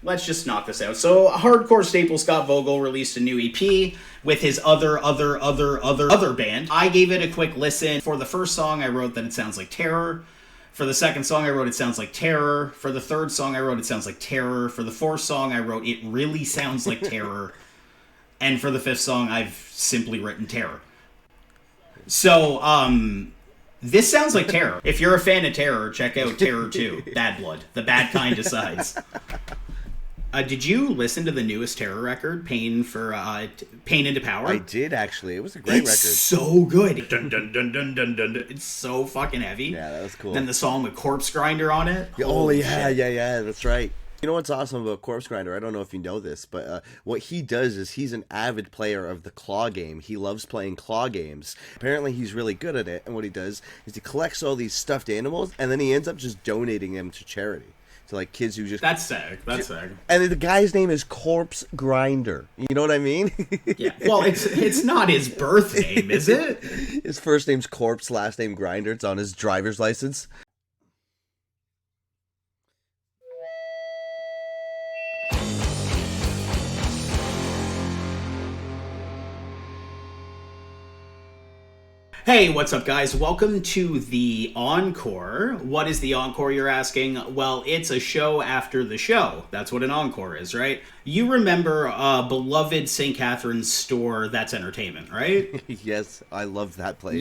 let's just knock this out. So, hardcore staple Scott Vogel released a new EP with his other band. I gave it a quick listen. For the first song, I wrote that it sounds like Terror. For the second song, I wrote it sounds like Terror. For the third song, I wrote it sounds like Terror. For the fourth song, I wrote it really sounds like Terror. And for the fifth song, I've simply written Terror. So, this sounds like Terror. If you're a fan of Terror, check out Terror 2, Bad Blood. The bad kind decides. Did you listen to the newest Terror record, Pain into Power? I did, actually. It was a great record. It's so good. Dun, dun, dun, dun, dun, dun. It's so fucking heavy. Yeah, that was cool. Then the song with Corpse Grinder on it. Yeah, that's right. You know what's awesome about Corpse Grinder? I don't know if you know this, but what he does is he's an avid player of the claw game. He loves playing claw games. Apparently, he's really good at it, and what he does is he collects all these stuffed animals, and then he ends up just donating them to charity. To like kids who just... That's sick. That's sick. And the guy's name is Corpse Grinder. You know what I mean? Yeah. Well, it's not his birth name, is it? His first name's Corpse, last name Grinder. It's on his driver's license. Hey, what's up, guys? Welcome to the Encore. What is the Encore, you're asking? Well, it's a show after the show. That's what an Encore is, right? You remember beloved St. Catherine's store, That's Entertainment, right? Yes, I love that place.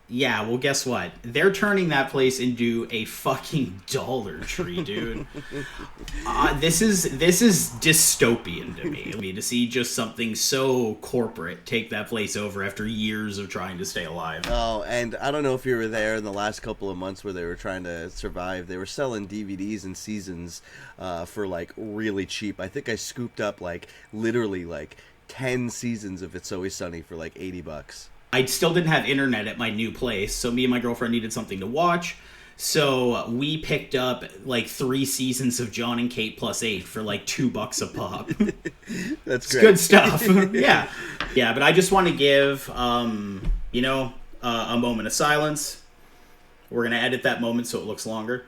Yeah, well, guess what? They're turning that place into a fucking Dollar Tree, dude. This is dystopian to me. To see just something so corporate take that place over after years of trying to stay alive. Oh, and I don't know if you were there in the last couple of months where they were trying to survive. They were selling DVDs and seasons for, like, really cheap. I think I scooped up, like, literally, like, 10 seasons of It's Always Sunny for, like, $80. I still didn't have internet at my new place, so me and my girlfriend needed something to watch. So we picked up like 3 seasons of John and Kate plus 8 for like $2 a pop. That's it's great. Good stuff. Yeah. But I just want to give, a moment of silence. We're going to edit that moment so it looks longer.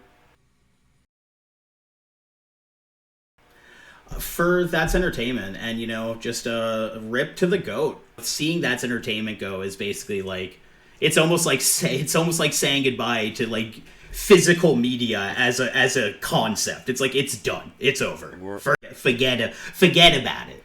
For That's Entertainment, and just a rip to the GOAT. Seeing That's Entertainment go is basically like it's almost like saying goodbye to like physical media as a concept. It's like it's done, it's over. Forget about it.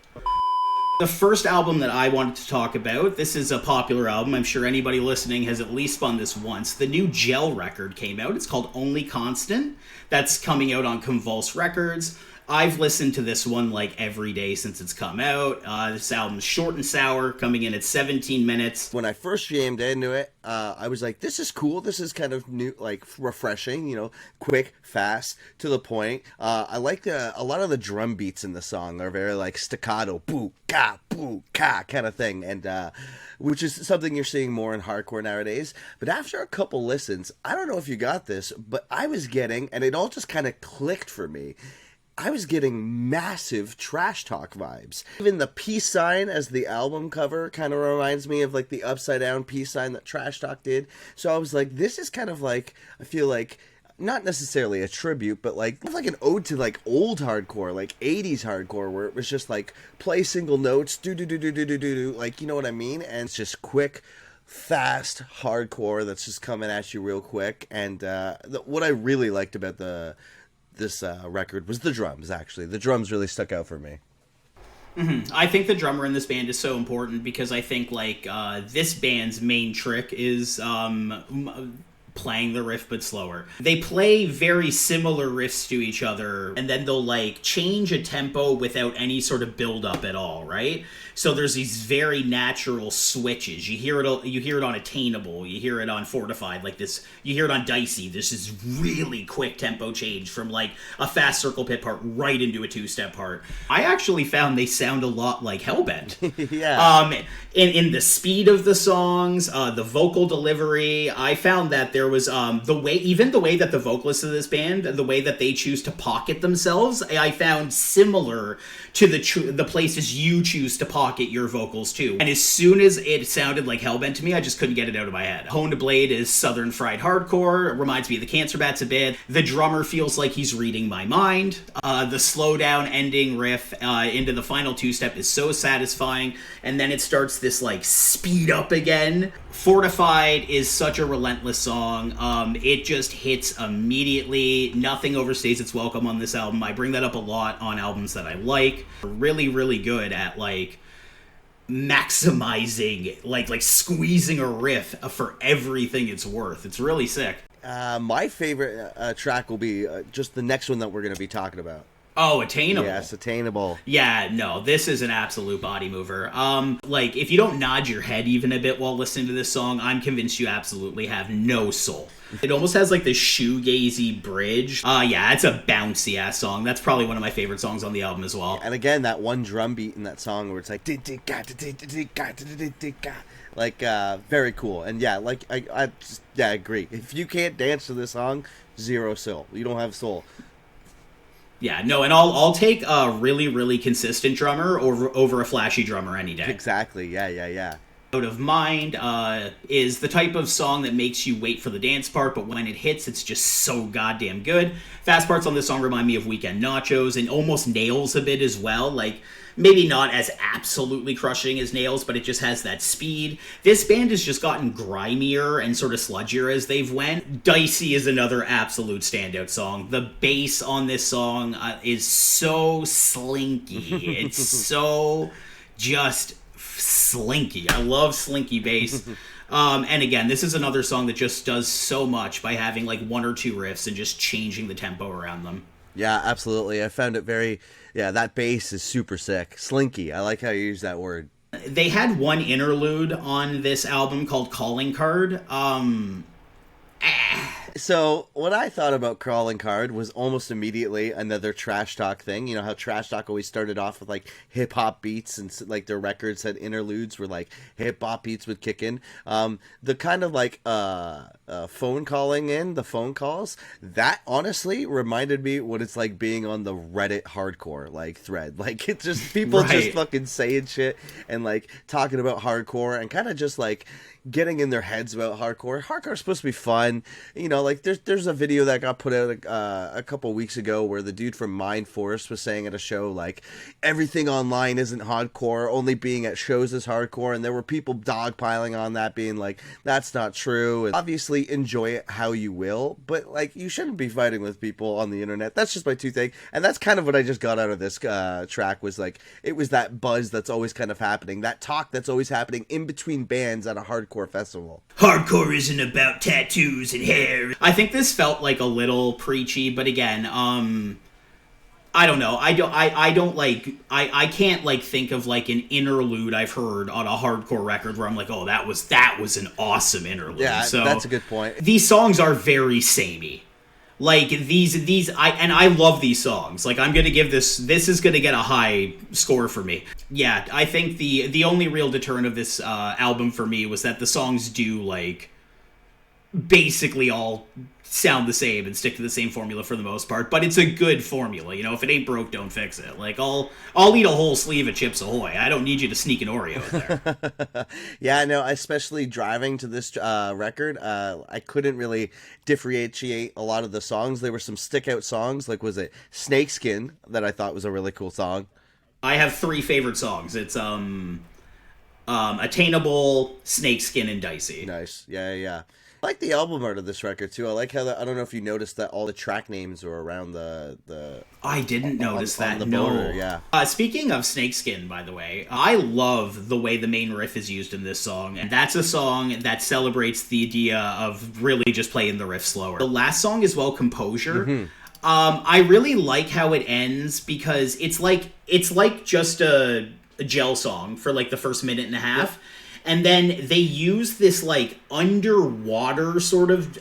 The first album that I wanted to talk about, this is a popular album. I'm sure anybody listening has at least spun this once. The new Gel record came out. It's called Only Constant. That's coming out on Convulse Records. I've listened to this one like every day since it's come out. This album's short and sour, coming in at 17 minutes. When I first jammed into it, I was like, this is cool. This is kind of new, like refreshing, quick, fast, to the point. I like a lot of the drum beats in the song are very like staccato, boo, ka, kind of thing. And, which is something you're seeing more in hardcore nowadays. But after a couple listens, I don't know if you got this, but I was getting, and it all just kind of clicked for me, I was getting massive trash talk vibes. Even the peace sign as the album cover kind of reminds me of like the upside down peace sign that Trash Talk did. So I was like, this is kind of like, I feel like, not necessarily a tribute, but like an ode to like old hardcore, like 80s hardcore, where it was just like play single notes, do, like, you know what I mean? And it's just quick, fast hardcore that's just coming at you real quick. And what I really liked about this record was the drums. Actually, the drums really stuck out for me. Mm-hmm. I think the drummer in this band is so important because I think like this band's main trick is playing the riff but slower. They play very similar riffs to each other, and then they'll like change a tempo without any sort of build up at all, right? So there's these very natural switches. You hear it on Attainable, you hear it on Fortified, like this. You hear it on Dicey. This is really quick tempo change from like a fast circle pit part right into a 2-step part. I actually found they sound a lot like Hellbent. Yeah. In the speed of the songs, the vocal delivery, I found that there was the way that the vocalists of this band, the way that they choose to pocket themselves, I found similar to the places you choose to pocket your vocals to. And as soon as it sounded like Hellbent to me, I just couldn't get it out of my head. Honed Blade is southern fried hardcore. It reminds me of the Cancer Bats a bit. The drummer feels like he's reading my mind. The slow down ending riff into the final two-step is so satisfying. And then it starts this like speed up again. Fortified is such a relentless song. It just hits immediately. Nothing overstays its welcome on this album. I bring that up a lot on albums that I like. Really, really good at like maximizing, like squeezing a riff for everything it's worth. It's really sick. My favorite track will be just the next one that we're going to be talking about. Oh, Attainable. Yes, Attainable. Yeah, no, this is an absolute body mover. Like, if you don't nod your head even a bit while listening to this song, I'm convinced you absolutely have no soul. It almost has, like, this shoegazy bridge. Yeah, it's a bouncy-ass song. That's probably one of my favorite songs on the album as well. And again, that one drum beat in that song where it's like... Like, very cool. And yeah, like, I agree. If you can't dance to this song, zero soul. You don't have soul. Yeah, no, and I'll take a really, really consistent drummer over a flashy drummer any day. Exactly, yeah. Out of Mind is the type of song that makes you wait for the dance part, but when it hits, it's just so goddamn good. Fast parts on this song remind me of Weekend Nachos and almost Nails a bit as well. Like, maybe not as absolutely crushing as Nails, but it just has that speed. This band has just gotten grimier and sort of sludgier as they've went. Dicey is another absolute standout song. The bass on this song is so slinky. It's so just slinky. I love slinky bass. And again, this is another song that just does so much by having like one or two riffs and just changing the tempo around them. Yeah, absolutely. I found it very... Yeah, that bass is super sick. Slinky. I like how you use that word. They had one interlude on this album called Calling Card. So, what I thought about Calling Card was almost immediately another trash talk thing. You know how trash talk always started off with, like, hip-hop beats and, like, their records had interludes where, like, hip-hop beats would kick in. The kind of, like, phone calling in, the phone calls, that honestly reminded me what it's like being on the Reddit hardcore, like, thread. Like, it's just people just fucking saying shit and, like, talking about hardcore and kind of just, like, getting in their heads about hardcore. Hardcore's supposed to be fun. You know, like, there's a video that got put out a couple weeks ago where the dude from Mind Force was saying at a show, like, everything online isn't hardcore, only being at shows is hardcore, and there were people dogpiling on that, being like, that's not true. And obviously, enjoy it how you will, but, like, you shouldn't be fighting with people on the internet. That's just my two things. And that's kind of what I just got out of this track, was, like, it was that buzz that's always kind of happening, that talk that's always happening in between bands at a hardcore festival. Hardcore isn't about tattoos and hair. I think this felt like a little preachy, but again, I don't know. I can't like think of like an interlude I've heard on a hardcore record where I'm like, oh, that was an awesome interlude. Yeah, so that's a good point. These songs are very samey. Like I love these songs. Like, I'm gonna give this is gonna get a high score for me. Yeah, I think the only real deterrent of this album for me was that the songs do like basically all sound the same and stick to the same formula for the most part, but it's a good formula. You know, if it ain't broke, don't fix it. Like, I'll eat a whole sleeve of Chips Ahoy. I don't need you to sneak an Oreo in there. Yeah, no, especially driving to this record, I couldn't really differentiate a lot of the songs. There were some stick out songs, like, was it Snakeskin, that I thought was a really cool song. I have three favorite songs. It's Attainable, Snakeskin, and Dicey. Nice. Yeah. I like the album art of this record too. I like how I don't know if you noticed that all the track names are around the I didn't notice that. On the border, yeah. Speaking of Snakeskin, by the way, I love the way the main riff is used in this song. And that's a song that celebrates the idea of really just playing the riff slower. The last song is Well Composure. Mm-hmm. I really like how it ends because it's like just a gel song for like the first minute and a half. Yeah. And then they use this, like, underwater sort of,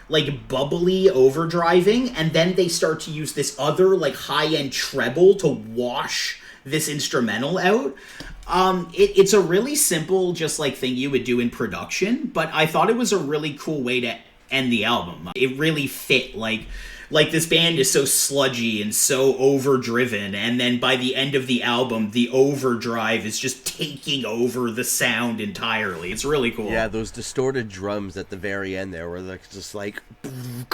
like, bubbly overdriving, and then they start to use this other, like, high-end treble to wash this instrumental out. It's a really simple, just like thing you would do in production, but I thought it was a really cool way to end the album. It really fit, like this band is so sludgy and so overdriven, and then by the end of the album, the overdrive is just taking over the sound entirely. It's really cool. Yeah, those distorted drums at the very end there were like just like, and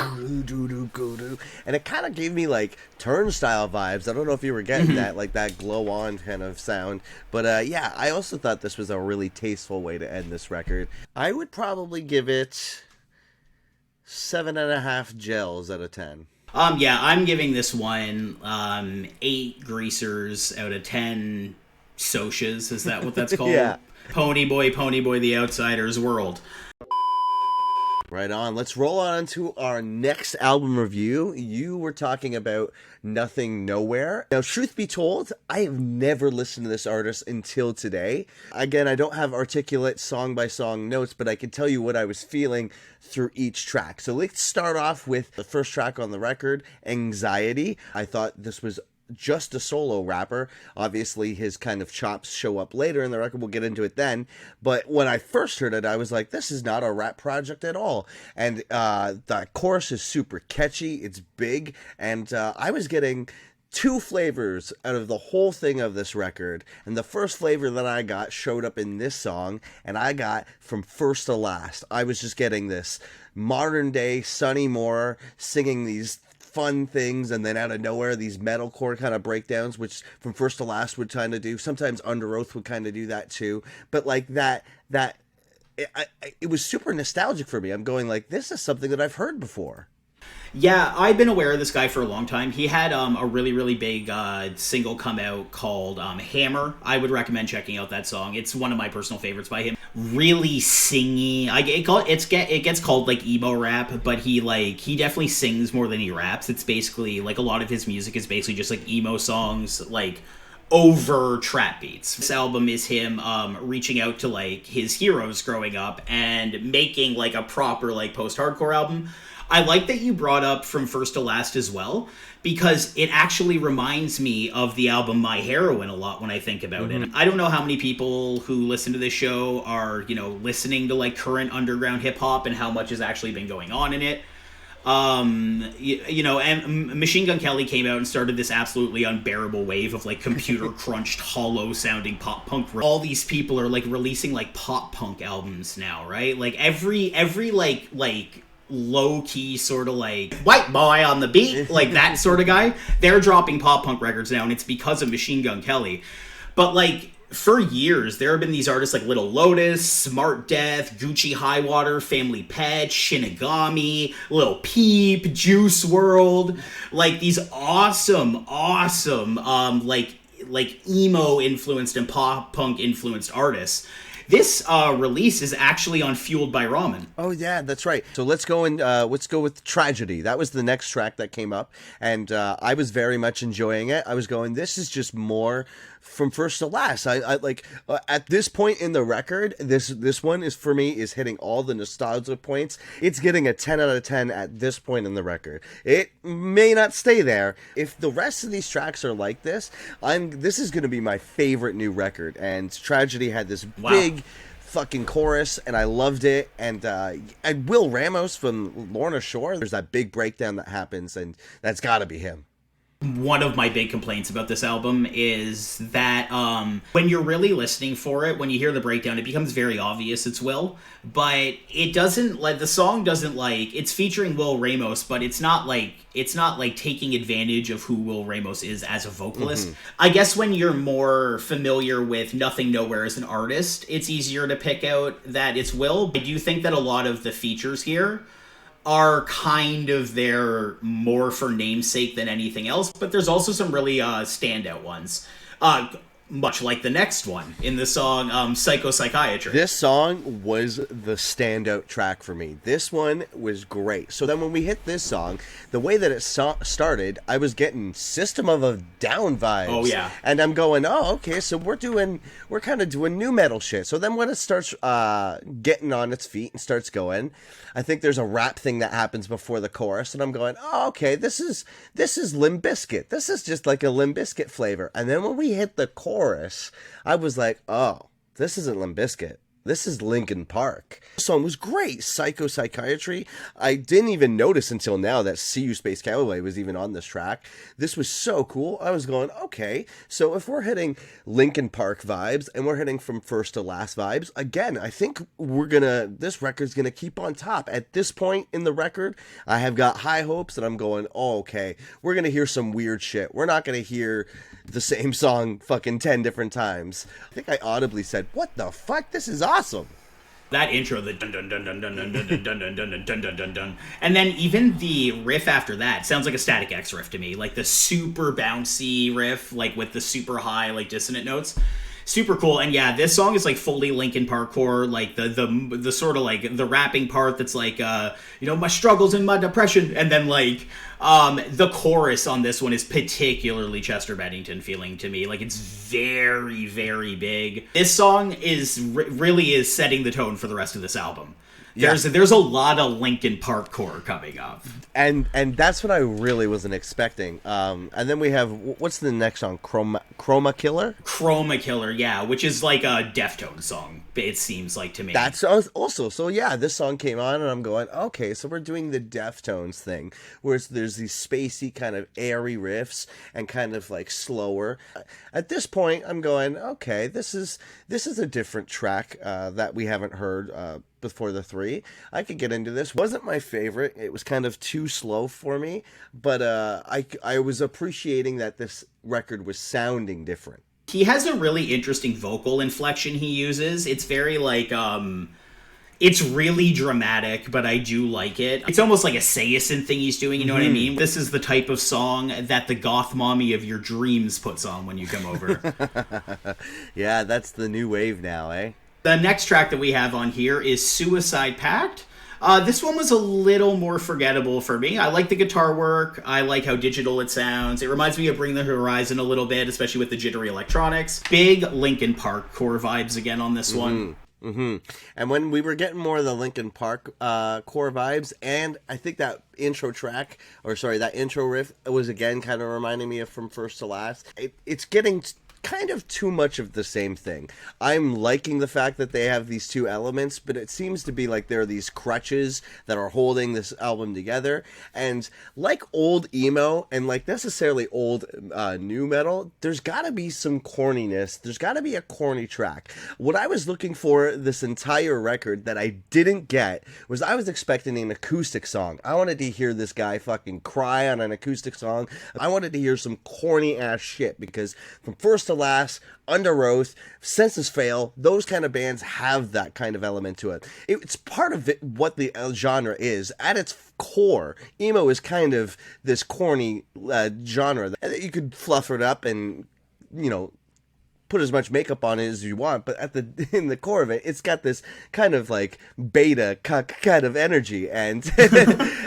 it kind of gave me like Turnstile vibes. I don't know if you were getting that, like that glow on kind of sound, but yeah, I also thought this was a really tasteful way to end this record. I would probably give it 7.5 gels out of 10. Yeah, I'm giving this one 8 greasers out of 10 socias. Is that what that's called? Yeah. Pony Boy, the Outsider's World. Right on. Let's roll on to our next album review. You were talking about Nothing Nowhere. Now, truth be told, I have never listened to this artist until today. Again, I don't have articulate song-by-song notes, but I can tell you what I was feeling through each track. So let's start off with the first track on the record, Anxiety. I thought this was just a solo rapper. Obviously, his kind of chops show up later in the record. We'll get into it then. But when I first heard it, I was like, this is not a rap project at all. And the chorus is super catchy. It's big. And I was getting 2 flavors out of the whole thing of this record. And the first flavor that I got showed up in this song. And I got from first to last. I was just getting this modern day Sonny Moore singing these fun things, and then out of nowhere these metalcore kind of breakdowns, which from first to last would kind of do. Sometimes Under Oath would kind of do that too, but like that it was super nostalgic for me. I'm going like, this is something that I've heard before. Yeah, I've been aware of this guy for a long time. He had a really, really big single come out called Hammer. I would recommend checking out that song. It's one of my personal favorites by him. Really singy. It gets called like emo rap, but he definitely sings more than he raps. It's basically like a lot of his music is basically just like emo songs, like over trap beats. This album is him reaching out to like his heroes growing up and making like a proper like post-hardcore album. I like that you brought up From First to Last as well, because it actually reminds me of the album My Heroine a lot when I think about it. I don't know how many people who listen to this show are, listening to like current underground hip hop and how much has actually been going on in it. And Machine Gun Kelly came out and started this absolutely unbearable wave of like computer crunched, hollow sounding pop punk. All these people are like releasing like pop punk albums now, right? Like every like low-key sort of like white boy on the beat, like that sort of guy, they're dropping pop punk records now, and it's because of Machine Gun Kelly. But like for years there have been these artists like Little Lotus, Smart Death, Gucci Highwater, Family Pet, Shinigami, Lil Peep, Juice World, like these awesome like emo influenced and pop punk influenced artists. This release is actually on Fueled by Ramen. Oh yeah, that's right. So let's go with Tragedy. That was the next track that came up, and I was very much enjoying it. I was going, this is just more From First to Last. I like at this point in the record, this one is for me is hitting all the nostalgia points. It's getting a 10 out of 10 at this point in the record. It may not stay there. If the rest of these tracks are like this, this is going to be my favorite new record. And Tragedy had this big fucking chorus, and I loved it. And Will Ramos from Lorna Shore, there's that big breakdown that happens, and that's got to be him. One of my big complaints about this album is that when you're really listening for it, when you hear the breakdown, it becomes very obvious it's Will, but it doesn't, like, the song doesn't, like, it's featuring Will Ramos, but it's not like taking advantage of who Will Ramos is as a vocalist. I guess when you're more familiar with Nothing Nowhere as an artist, it's easier to pick out that it's Will. I do think that a lot of the features here are kind of there more for namesake than anything else, but there's also some really standout ones. Much like the next one in the song Psychopsychiatry. This song was the standout track for me. This one was great. So then when we hit this song, the way that it started, I was getting System of a Down vibes. Oh, yeah. And I'm going, oh, okay, so we're kind of doing new metal shit. So then when it starts getting on its feet and starts going, I think there's a rap thing that happens before the chorus, and I'm going, oh, okay, this is Limp Bizkit. This is just like a Limp Bizkit flavor. And then when we hit the chorus, chorus, I was like, oh, this isn't Limp Bizkit. This is Linkin Park. The song was great. Psychiatry. I didn't even notice until now that See You Space Cowboy was even on this track. This was so cool. I was going, okay, so if we're hitting Linkin Park vibes and we're hitting from first to last vibes, again, I think this record's gonna keep on top. At this point in the record, I have got high hopes and I'm going, oh, okay, we're gonna hear some weird shit. We're not gonna hear the same song fucking 10 different times. I think I audibly said, what the fuck? This is awesome. That intro, the dun dun dun dun dun dun dun dun dun dun dun dun dun dun dun, and then even the riff after that sounds like a Static X riff to me, like the super bouncy riff, like with the super high, like dissonant notes. Super cool. And yeah, this song is like fully Linkin Park core, like the sort of like the rapping part that's like my struggles and my depression, and then like the chorus on this one is particularly Chester Bennington feeling to me. Like it's very, very big. This song is really is setting the tone for the rest of this album. There's a lot of Linkin Park core coming up, and that's what I really wasn't expecting. And then we have, what's the next song? Chroma Killer. Chroma Killer, yeah, which is like a Deftones song. It seems like to me. That's also so. Yeah, this song came on, and I'm going, okay, so we're doing the Deftones thing, where there's these spacey kind of airy riffs and kind of like slower. At this point, I'm going, okay, this is a different track that we haven't heard before the three. I could get into this. Wasn't my favorite. It was kind of too slow for me, but I was appreciating that this record was sounding different. He has a really interesting vocal inflection he uses. It's very like it's really dramatic, but I do like it. It's almost like a Sayison thing he's doing, you know what I mean? This is the type of song that the goth mommy of your dreams puts on when you come over. Yeah, that's the new wave now, eh? The next track that we have on here is Suicide Pact. This one was a little more forgettable for me. I like the guitar work. I like how digital it sounds. It reminds me of Bring the Horizon a little bit, especially with the jittery electronics. Big Linkin Park core vibes again on this one. Mm-hmm. And when we were getting more of the Linkin Park core vibes, and I think that intro riff was again kind of reminding me of From First to Last. It's getting kind of too much of the same thing. I'm liking the fact that they have these two elements, but it seems to be like there are these crutches that are holding this album together. And like old emo and like necessarily old new metal, there's got to be some corniness. There's got to be a corny track. What I was looking for this entire record that I didn't get was I was expecting an acoustic song. I wanted to hear this guy fucking cry on an acoustic song. I wanted to hear some corny ass shit, because From First to Last, Under Oath, Senses Fail, those kind of bands have that kind of element to it. It's part of it, what the genre is. At its core, emo is kind of this corny genre that you could fluff it up and, put as much makeup on it as you want, but in the core of it, it's got this kind of like beta kind of energy, and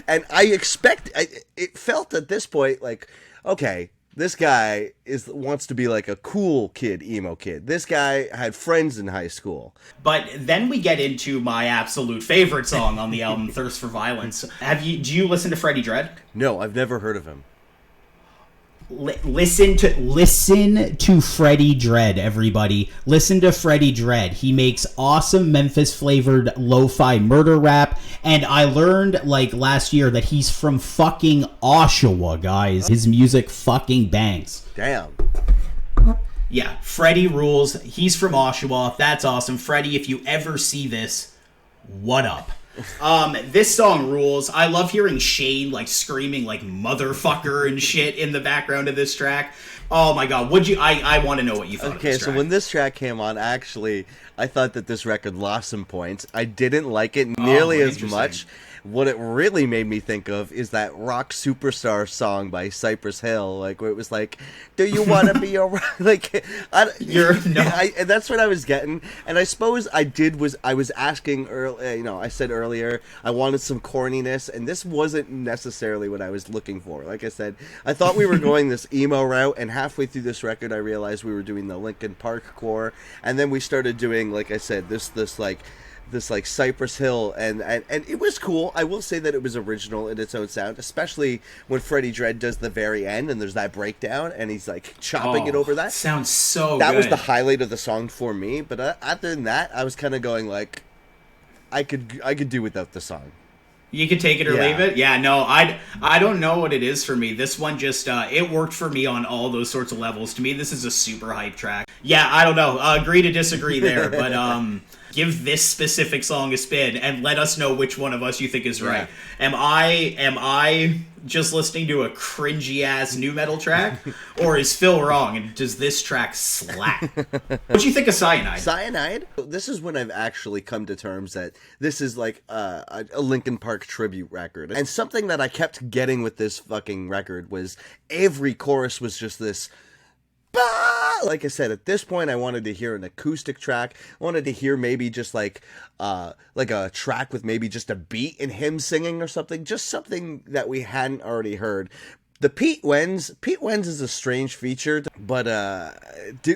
and it felt at this point like, okay, this guy wants to be like a cool kid, emo kid. This guy had friends in high school. But then we get into my absolute favorite song on the album, Thirst for Violence. Do you listen to Freddie Dredd? No, I've never heard of him. Listen to Freddie Dredd, everybody. Listen to Freddie Dredd. He makes awesome Memphis-flavored lo-fi murder rap, and I learned, last year, that he's from fucking Oshawa, guys. His music fucking bangs. Damn. Yeah, Freddie rules. He's from Oshawa. That's awesome. Freddie, if you ever see this, what up? This song rules. I love hearing Shane screaming motherfucker and shit in the background of this track. Oh my god, I want to know what you thought of this track. So when this track came on, actually, I thought that this record lost some points. I didn't like it nearly as much. What it really made me think of is that Rock Superstar song by Cypress Hill, where it was like, do you want to be a rock? And that's what I was getting. And I suppose I was asking earlier, I said earlier, I wanted some corniness, and this wasn't necessarily what I was looking for. Like I said, I thought we were going this emo route, and halfway through this record, I realized we were doing the Linkin Park core, and then we started doing, like I said, this this like Cypress Hill, and it was cool. I will say that it was original in its own sound, especially when Freddie Dredd does the very end and there's that breakdown and he's like chopping it over that. Sounds so that good. was the highlight of the song for me. But other than that, I was kind of going like, I could do without the song. You could take it or leave it. Yeah, no, I don't know what it is for me. This one just it worked for me on all those sorts of levels. To me, this is a super hype track. Yeah, I don't know. Agree to disagree there, but give this specific song a spin and let us know which one of us you think is right. Am I just listening to a cringy ass new metal track, or is Phill wrong and does this track slap? What do you think of Cyanide? Cyanide? This is when I've actually come to terms that this is like a Linkin Park tribute record. And something that I kept getting with this fucking record was every chorus was just this, bah! Like I said, at this point I wanted to hear an acoustic track. I wanted to hear maybe just like a track with maybe just a beat and him singing or something. Just something that we hadn't already heard. The Pete Wentz is a strange feature, but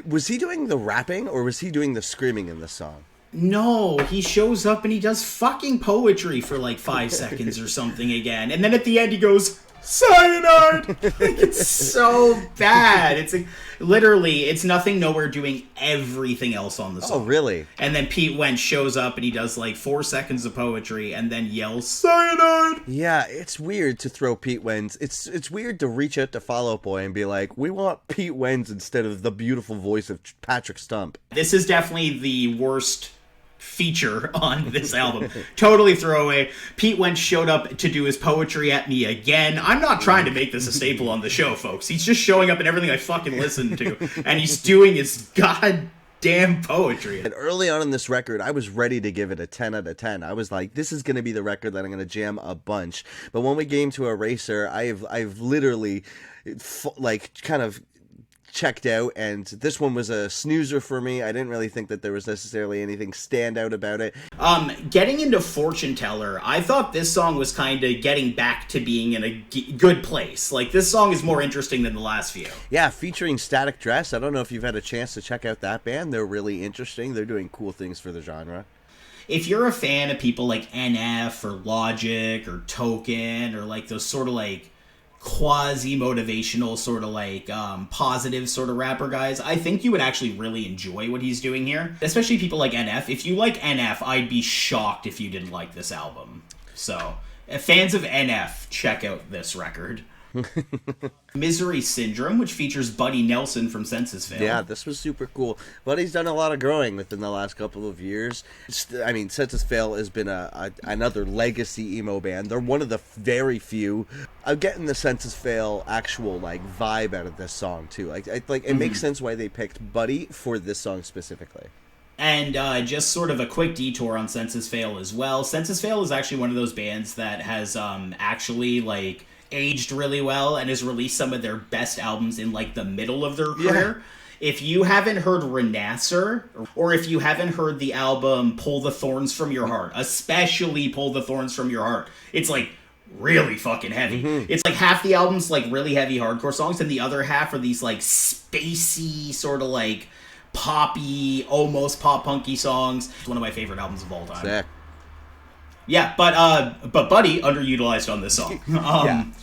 was he doing the rapping or was he doing the screaming in the song? No, he shows up and he does fucking poetry for like 5 seconds or something again. And then at the end he goes, Cyanide! Like, it's so bad. It's like, literally, it's Nothing Nowhere doing everything else on the song. Oh, really? And then Pete Wentz shows up and he does like 4 seconds of poetry and then yells, Cyanide! Yeah, it's weird to throw Pete Wentz. It's weird to reach out to Fall Out Boy and be like, we want Pete Wentz instead of the beautiful voice of Patrick Stump. This is definitely the worst feature on this album. Totally throwaway. Pete Wentz showed up to do his poetry at me again. I'm not trying to make this a staple on the show, folks. He's just showing up in everything I fucking listen to, and he's doing his goddamn poetry. And early on in this record, I was ready to give it a 10 out of 10. I was like, this is going to be the record that I'm going to jam a bunch. But when we came to Eraser, I've literally like kind of checked out, and this one was a snoozer for me. I didn't really think that there was necessarily anything stand out about it. Getting into Fortune Teller, I thought this song was kind of getting back to being in a good place. Like, this song is more interesting than the last few. Yeah, featuring Static Dress. I don't know if you've had a chance to check out that band. They're really interesting. They're doing cool things for the genre. If you're a fan of people like NF or Logic or Token or like those sort of like quasi-motivational sort of like positive sort of rapper guys, I think you would actually really enjoy what he's doing here, especially people like NF. If you like NF, I'd be shocked if you didn't like this album. So fans of NF, check out this record. Misery Syndrome, which features Buddy Nelson from Census Fail. Yeah, this was super cool. Buddy's done a lot of growing within the last couple of years. I mean, Census Fail has been another legacy emo band. They're one of the very few. I'm getting the Census Fail actual like vibe out of this song too. Like it makes sense why they picked Buddy for this song specifically. And just sort of a quick detour on Census Fail as well. Census Fail is actually one of those bands that has actually like aged really well and has released some of their best albums in like the middle of their career. If you haven't heard Renasser, or if you haven't heard the album Pull the Thorns from Your Heart, especially Pull the Thorns from Your Heart, it's like really fucking heavy. It's like half the album's like really heavy hardcore songs and the other half are these like spacey sort of like poppy, almost pop punky songs. It's one of my favorite albums of all time. Sick. Yeah, but Buddy underutilized on this song.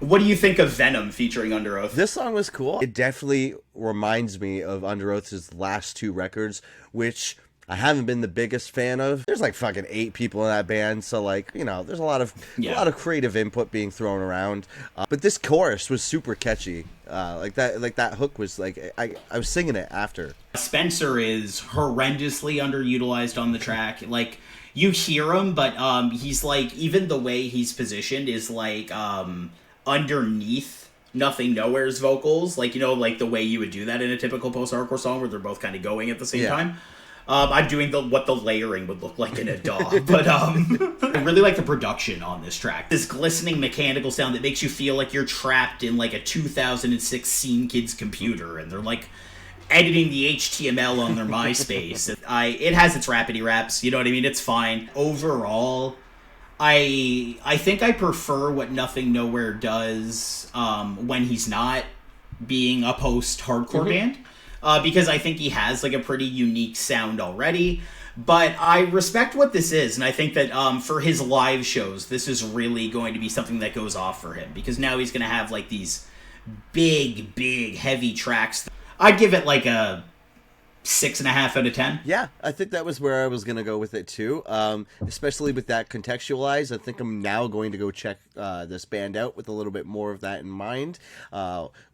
What do you think of Venom featuring Under Oath? This song was cool. It definitely reminds me of Under Oath's last 2 records, which I haven't been the biggest fan of. There's like fucking 8 people in that band, so like, you know, there's a lot of creative input being thrown around. But this chorus was super catchy. Like that hook was like I was singing it after. Spencer is horrendously underutilized on the track. Like, you hear him, but he's like, even the way he's positioned is like underneath Nothing Nowhere's vocals, like, you know, like the way you would do that in a typical post-hardcore song where they're both kind of going at the same time. I'm doing what the layering would look like in a DAW, but I really like the production on this track. This glistening mechanical sound that makes you feel like you're trapped in like a 2006 Scene Kids computer, and they're like editing the HTML on their MySpace. It has its rapidy raps, you know what I mean? It's fine. Overall, I think I prefer what Nothing Nowhere does when he's not being a post-hardcore band. Because I think he has like a pretty unique sound already. But I respect what this is, and I think that for his live shows, this is really going to be something that goes off for him, because now he's going to have like these big, heavy tracks. I'd give it like a 6.5 out of 10. Yeah, I think that was where I was going to go with it too. Especially with that contextualized, I think I'm now going to go check this band out with a little bit more of that in mind,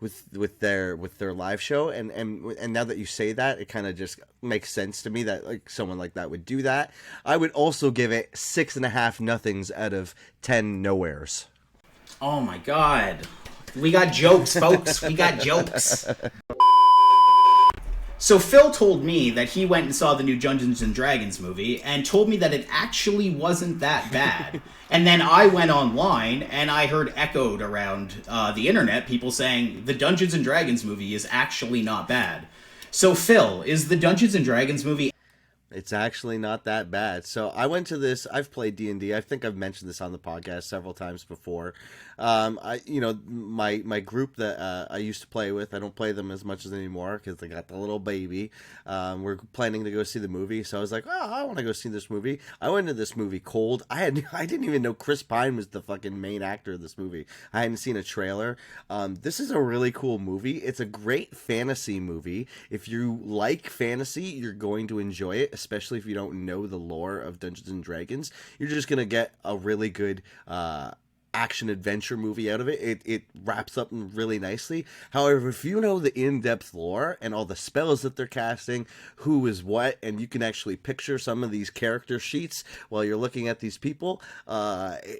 with their live show. And now that you say that, it kind of just makes sense to me that like someone like that would do that. I would also give it 6.5 nothings out of 10 nowheres. Oh my god, we got jokes, folks. We got jokes. So Phill told me that he went and saw the new Dungeons and Dragons movie and told me that it actually wasn't that bad. And then I went online and I heard echoed around the internet people saying the Dungeons and Dragons movie is actually not bad. So Phill, is the Dungeons and Dragons movie... It's actually not that bad. So I went to this. I've played D&D. I think I've mentioned this on the podcast several times before. My group that I used to play with, I don't play them as much as anymore because they got the little baby. We're planning to go see the movie, so I was like, oh, I want to go see this movie. I went to this movie cold. I didn't even know Chris Pine was the fucking main actor of this movie. I hadn't seen a trailer. This is a really cool movie. It's a great fantasy movie. If you like fantasy, you're going to enjoy it, especially if you don't know the lore of Dungeons and Dragons. You're just gonna get a really good action adventure movie out of it. It wraps up really nicely. However, if you know the in-depth lore and all the spells that they're casting, who is what, and you can actually picture some of these character sheets while you're looking at these people,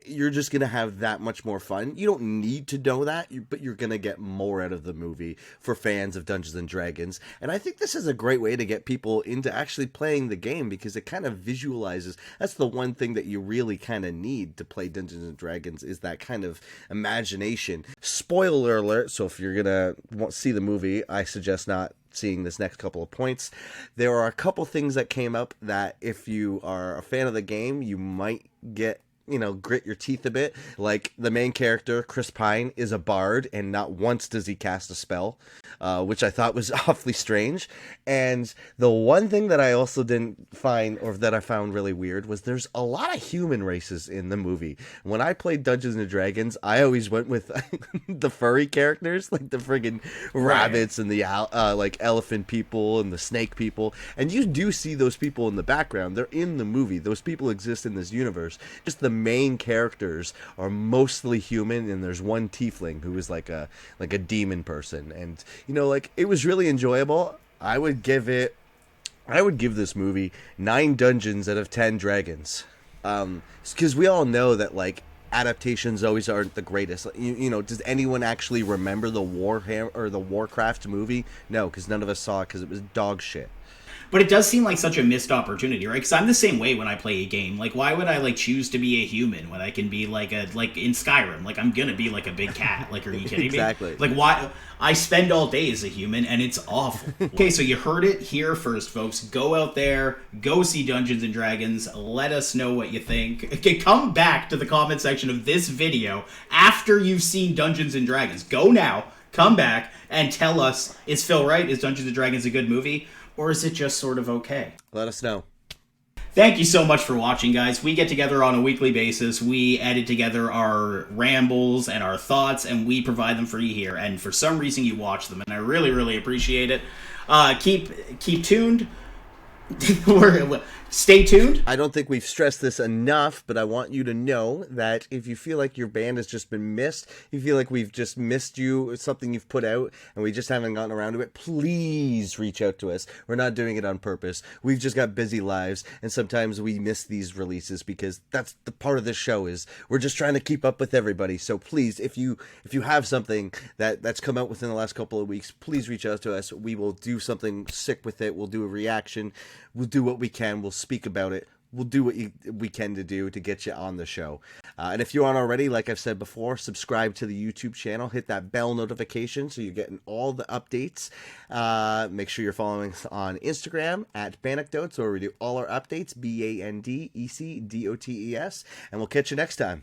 you're just gonna have that much more fun. You don't need to know that, but you're gonna get more out of the movie for fans of Dungeons and Dragons. And I think this is a great way to get people into actually playing the game, because it kind of visualizes. That's the one thing that you really kind of need to play Dungeons and Dragons, is that kind of imagination. Spoiler alert, so if you're gonna see the movie, I suggest not seeing this next couple of points. There are a couple things that came up that if you are a fan of the game, you might get, grit your teeth a bit. Like, the main character, Chris Pine, is a bard, and not once does he cast a spell, which I thought was awfully strange. And the one thing that I also didn't find, or that I found really weird, was there's a lot of human races in the movie. When I played Dungeons and Dragons, I always went with the furry characters, like the friggin' rabbits and the like elephant people and the snake people. And you do see those people in the background. They're in the movie. Those people exist in this universe. Just the main characters are mostly human, and there's one tiefling who is like a demon person. And it was really enjoyable. I would give this movie 9 dungeons out of 10 dragons, because we all know that adaptations always aren't the greatest. Does anyone actually remember the Warcraft movie? No, because none of us saw it because it was dog shit. But it does seem like such a missed opportunity, right? Because I'm the same way when I play a game. Like, why would I choose to be a human when I can be in Skyrim? I'm gonna be like a big cat. Are you kidding Exactly. me? Why? I spend all day as a human, and it's awful. Okay, so you heard it here first, folks. Go out there, go see Dungeons and Dragons. Let us know what you think. Okay, come back to the comment section of this video after you've seen Dungeons and Dragons. Go now, come back, and tell us, is Phill right? Is Dungeons and Dragons a good movie? Or is it just sort of okay? Let us know. Thank you so much for watching, guys. We get together on a weekly basis. We edit together our rambles and our thoughts, and we provide them for you here. And for some reason, you watch them, and I really, really appreciate it. Keep tuned. Stay tuned. I don't think we've stressed this enough, but I want you to know that if you feel like your band has just been missed, you feel like we've just missed you, something you've put out, and we just haven't gotten around to it, please reach out to us. We're not doing it on purpose. We've just got busy lives, and sometimes we miss these releases because that's the part of this show is we're just trying to keep up with everybody. So please, if you have something that's come out within the last couple of weeks, please reach out to us. We will do something sick with it. We'll do a reaction. We'll do what we can. We'll speak about it. We'll do what we can to do to get you on the show. And if you aren't already, like I've said before, subscribe to the YouTube channel. Hit that bell notification so you're getting all the updates. Make sure you're following us on Instagram at Bandecdotes, where we do all our updates, BANDECDOTES. And we'll catch you next time.